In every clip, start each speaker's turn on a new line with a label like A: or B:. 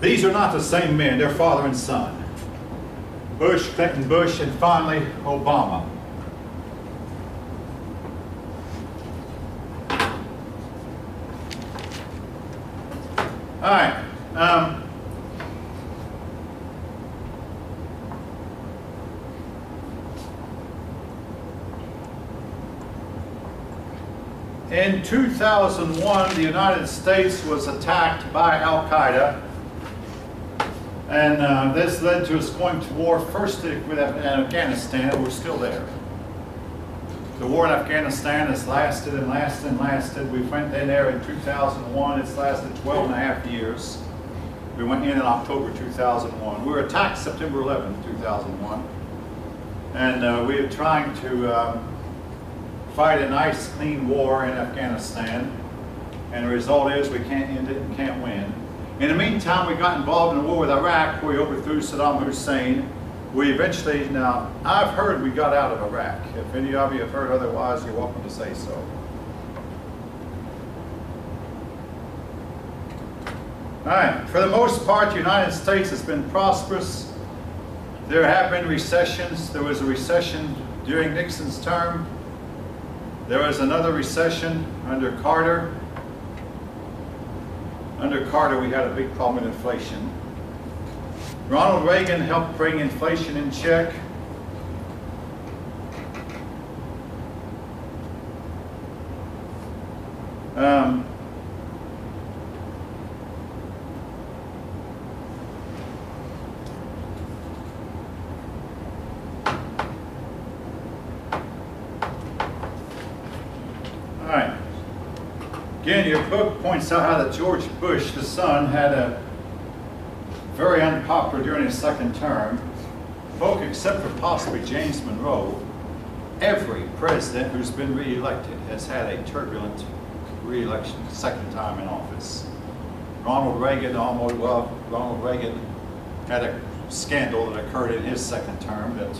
A: These are not the same men. They're father and son. Bush, Clinton, Bush, and finally Obama. All right. In 2001, the United States was attacked by Al-Qaeda, and this led to us going to war first with Afghanistan. We're still there. The war in Afghanistan has lasted and lasted and lasted. We went in there in 2001. It's lasted 12 and a half years. We went in October 2001. We were attacked September 11, 2001. And we are trying to fight a nice, clean war in Afghanistan. And the result is we can't end it and can't win. In the meantime, we got involved in a war with Iraq where we overthrew Saddam Hussein. We eventually, now, I've heard we got out of Iraq. If any of you have heard otherwise, you're welcome to say so. All right, for the most part, the United States has been prosperous. There have been recessions. There was a recession during Nixon's term. There was another recession under Carter. Under Carter, we had a big problem with inflation. Ronald Reagan helped bring inflation in check. All right. Again, your book points out how that George Bush, the son, had a very unpopular during his second term. Folk, except for possibly James Monroe, every president who's been re-elected has had a turbulent re-election, second time in office. Ronald Reagan had a scandal that occurred in his second term that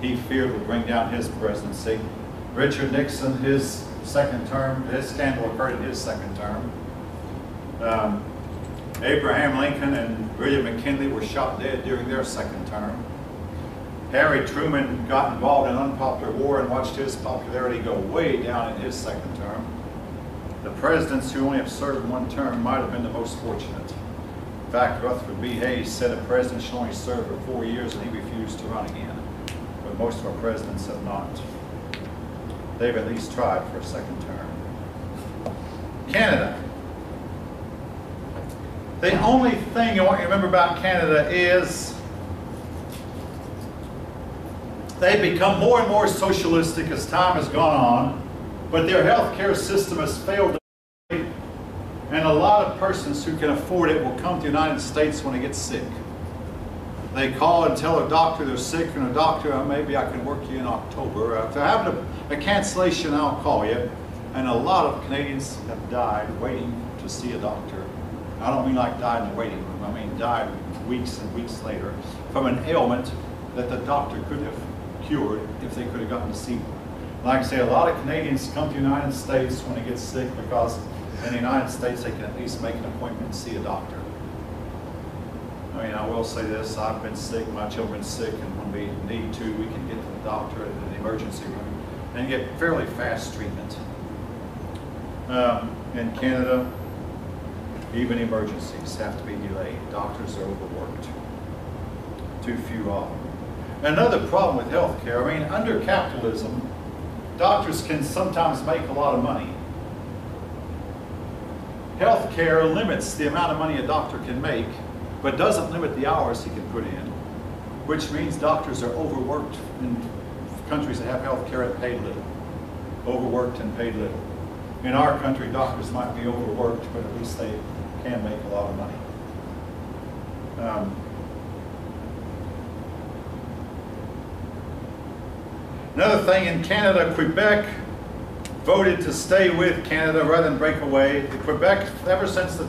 A: he feared would bring down his presidency. Richard Nixon, his second term, his scandal occurred in his second term. Abraham Lincoln and William McKinley were shot dead during their second term. Harry Truman got involved in an unpopular war and watched his popularity go way down in his second term. The presidents who only have served one term might have been the most fortunate. In fact, Rutherford B. Hayes said a president should only serve for 4 years and he refused to run again. But most of our presidents have not. They've at least tried for a second term. Canada. The only thing I want you to remember about Canada is they've become more and more socialistic as time has gone on, but their healthcare system has failed, and a lot of persons who can afford it will come to the United States when they get sick. They call and tell a doctor they're sick, and a doctor, maybe I can work you in October. If they're having a cancellation, I'll call you. And a lot of Canadians have died waiting to see a doctor. I don't mean like died in the waiting room. I mean died weeks and weeks later from an ailment that the doctor could have cured if they could have gotten to see one. Like I say, a lot of Canadians come to the United States when they get sick because in the United States they can at least make an appointment and see a doctor. I mean, I will say this, I've been sick, my children's sick, and when we need to, we can get to the doctor in the emergency room and get fairly fast treatment. In Canada, even emergencies have to be delayed. Doctors are overworked. Too few of them. Another problem with healthcare, I mean, under capitalism, doctors can sometimes make a lot of money. Healthcare limits the amount of money a doctor can make, but doesn't limit the hours he can put in, which means doctors are overworked in countries that have healthcare and paid little. Overworked and paid little. In our country, doctors might be overworked, but at least they can make a lot of money. Another thing, in Canada, Quebec voted to stay with Canada rather than break away. Quebec, ever since the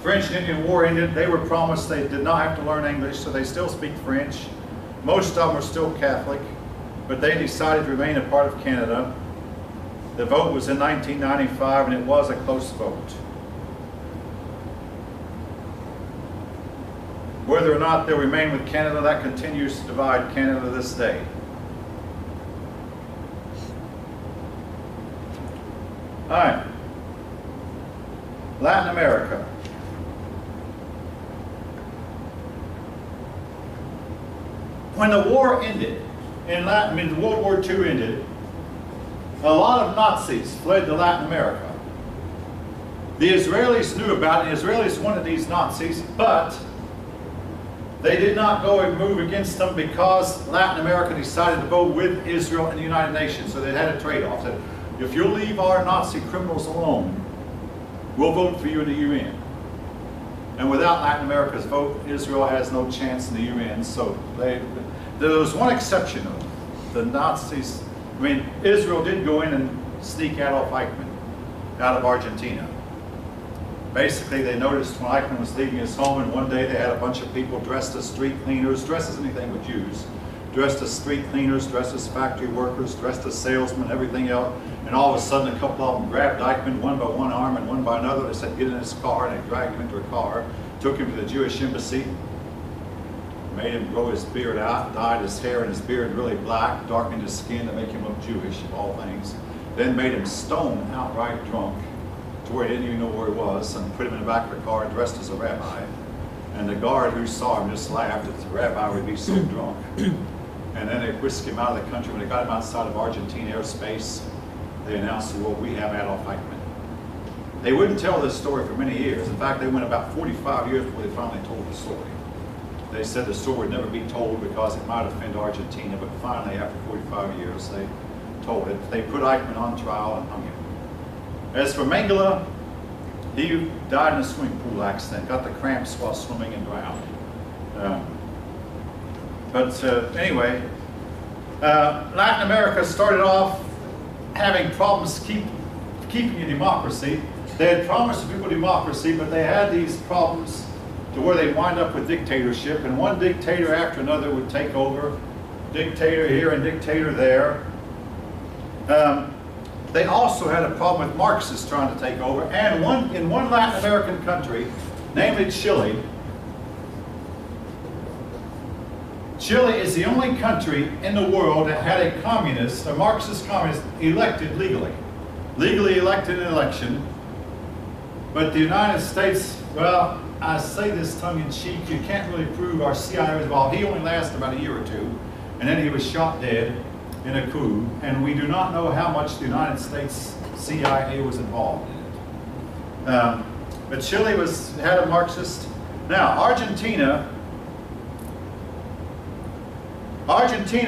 A: French and Indian War ended, they were promised they did not have to learn English, so they still speak French. Most of them are still Catholic, but they decided to remain a part of Canada. The vote was in 1995, and it was a close vote. Whether or not they'll remain with Canada, that continues to divide Canada to this day. All right. Latin America. When the war ended, World War II ended, a lot of Nazis fled to Latin America. The Israelis knew about it. The Israelis wanted these Nazis, but they did not go and move against them because Latin America decided to vote with Israel in the United Nations. So they had a trade-off. Said, if you'll leave our Nazi criminals alone, we'll vote for you in the UN. And without Latin America's vote, Israel has no chance in the UN. So there was one exception, though. The Nazis, Israel did go in and sneak Adolf Eichmann out of Argentina. Basically, they noticed when Eichmann was leaving his home, and one day they had a bunch of people dressed as street cleaners, dressed as anything but Jews, dressed as street cleaners, dressed as factory workers, dressed as salesmen, everything else. And all of a sudden, a couple of them grabbed Eichmann, one by one arm and one by another. They said, get in his car, and they dragged him into a car, took him to the Jewish embassy, made him grow his beard out, dyed his hair and his beard really black, darkened his skin to make him look Jewish, of all things. Then made him stone outright drunk to where he didn't even know where he was, and put him in the back of the car dressed as a rabbi. And the guard who saw him just laughed that the rabbi would be so drunk. And then they whisked him out of the country. When they got him outside of Argentine airspace, they announced the world, we have Adolf Eichmann. They wouldn't tell this story for many years. In fact, they went about 45 years before they finally told the story. They said the story would never be told because it might offend Argentina, but finally, after 45 years, they told it. They put Eichmann on trial and hung him. As for Mengele, he died in a swimming pool accident, got the cramps while swimming and drowned. Anyway, Latin America started off having problems keeping a democracy. They had promised people democracy, but they had these problems to where they wind up with dictatorship, and one dictator after another would take over, dictator here and dictator there. They also had a problem with Marxists trying to take over, and in one Latin American country, namely Chile. Chile is the only country in the world that had a Marxist communist, elected legally. Legally elected in an election. But the United States, well, I say this tongue-in-cheek, you can't really prove our CIA was involved. He only lasted about a year or two, and then he was shot dead in a coup, and we do not know how much the United States CIA was involved in it. But Chile had a Marxist. Now, Argentina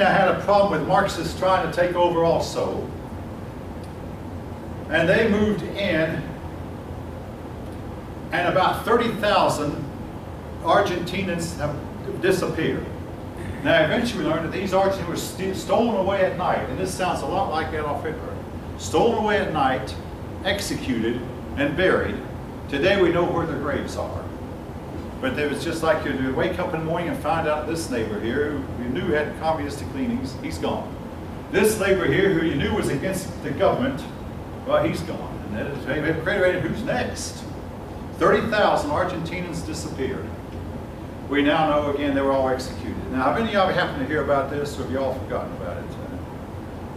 A: had a problem with Marxists trying to take over also. And they moved in, and about 30,000 Argentinians have disappeared. Now, eventually we learned that these Argentinians were stolen away at night, and this sounds a lot like Adolf Hitler. Stolen away at night, executed, and buried. Today we know where their graves are. But it was just like you'd wake up in the morning and find out this neighbor here, who you knew had communistic leanings, he's gone. This neighbor here, who you knew was against the government, well, he's gone. And then it created who's next? 30,000 Argentinians disappeared. We now know, again, they were all executed. Now, have any of y'all happened to hear about this, or have you all forgotten about it?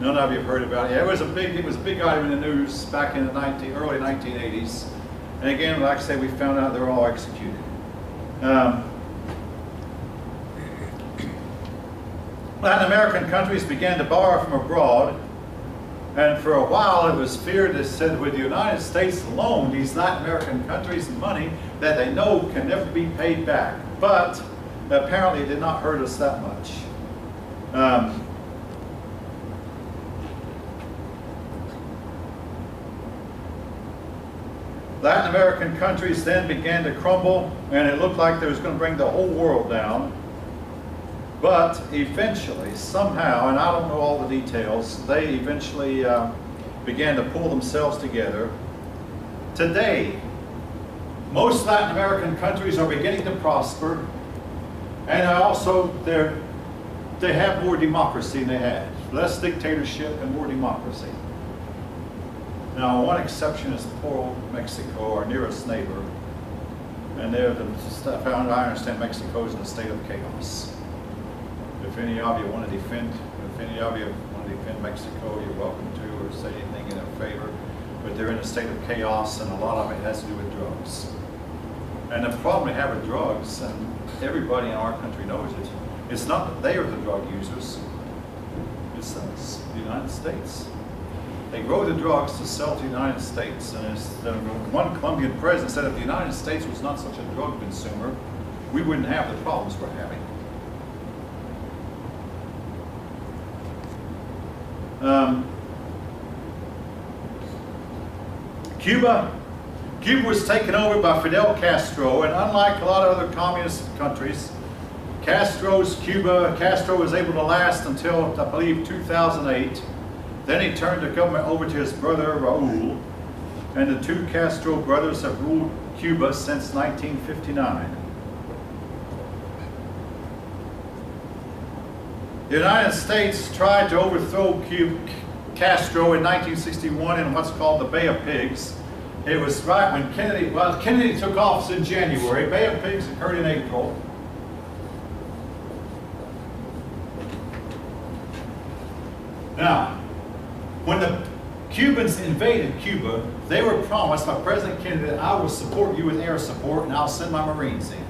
A: None of you have heard about it. Yeah, it was a big item in the news back in the early 1980s. And again, like I say, we found out they were all executed. Latin American countries began to borrow from abroad, and for a while it was feared that said with the United States loan these Latin American countries money that they know can never be paid back. But apparently it did not hurt us that much. Latin American countries then began to crumble, and it looked like they was going to bring the whole world down. But eventually, somehow, and I don't know all the details, they eventually began to pull themselves together. Today, most Latin American countries are beginning to prosper, and also they have more democracy than they had. Less dictatorship and more democracy. Now, one exception is poor old Mexico, our nearest neighbor. And they're the stuff, I understand Mexico is in a state of chaos. If any of you want to defend, Mexico, you're welcome to, or say anything in their favor. But they're in a state of chaos, and a lot of it has to do with drugs. And the problem we have with drugs, and everybody in our country knows it, it's not that they are the drug users, it's us, the United States. They grow the drugs to sell to the United States, and as one Colombian president said, if the United States was not such a drug consumer, we wouldn't have the problems we're having. Cuba was taken over by Fidel Castro, and unlike a lot of other communist countries, Castro was able to last until, I believe, 2008. Then he turned the government over to his brother, Raul, and the two Castro brothers have ruled Cuba since 1959. The United States tried to overthrow Castro in 1961 in what's called the Bay of Pigs. It was right when Kennedy took office in January. Bay of Pigs occurred in April. Now, when the Cubans invaded Cuba, they were promised by President Kennedy that I will support you with air support and I'll send my Marines in.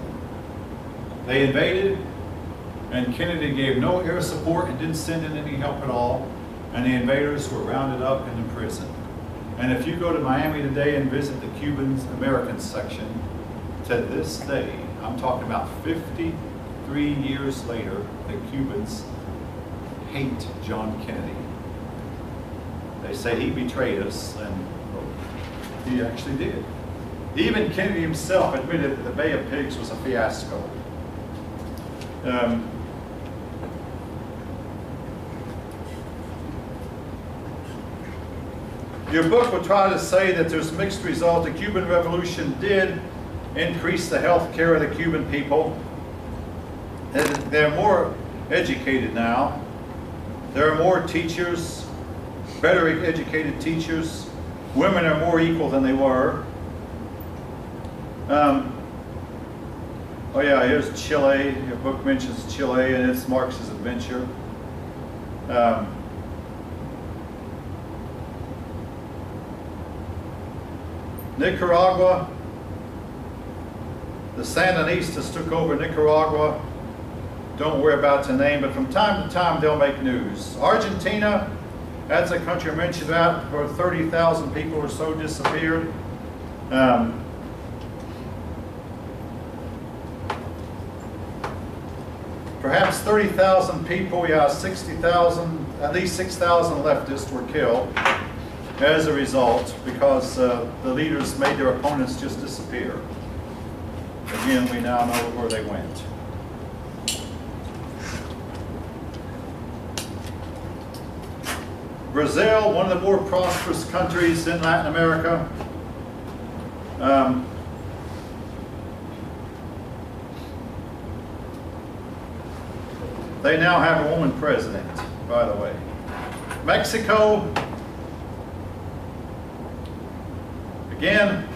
A: They invaded, and Kennedy gave no air support and didn't send in any help at all, and the invaders were rounded up and imprisoned. And if you go to Miami today and visit the Cubans-Americans section, to this day, I'm talking about 53 years later, the Cubans hate John Kennedy. They say he betrayed us, and he actually did. Even Kennedy himself admitted that the Bay of Pigs was a fiasco. Your book will try to say that there's mixed results. The Cuban Revolution did increase the health care of the Cuban people. They're more educated now. There are more teachers, better educated teachers. Women are more equal than they were. Oh yeah, here's Chile. Your book mentions Chile and its Marxist adventure. Nicaragua, the Sandinistas took over Nicaragua. Don't worry about the name, but from time to time they'll make news. Argentina, that's a country I mentioned about, where 30,000 people or so disappeared. Perhaps 30,000 people, yeah, 60,000, at least 6,000 leftists were killed as a result, because the leaders made their opponents just disappear. Again, we now know where they went. Brazil, one of the more prosperous countries in Latin America. They now have a woman president, by the way. Mexico, again,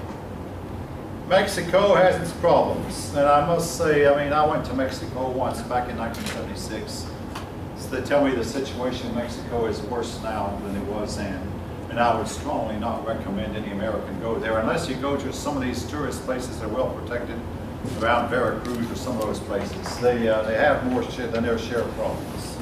A: Mexico has its problems. And I must say, I mean, I went to Mexico once back in 1976. So they tell me the situation in Mexico is worse now than it was then. And I would strongly not recommend any American go there, unless you go to some of these tourist places that are well protected, around Veracruz or some of those places. They have more than their share of problems.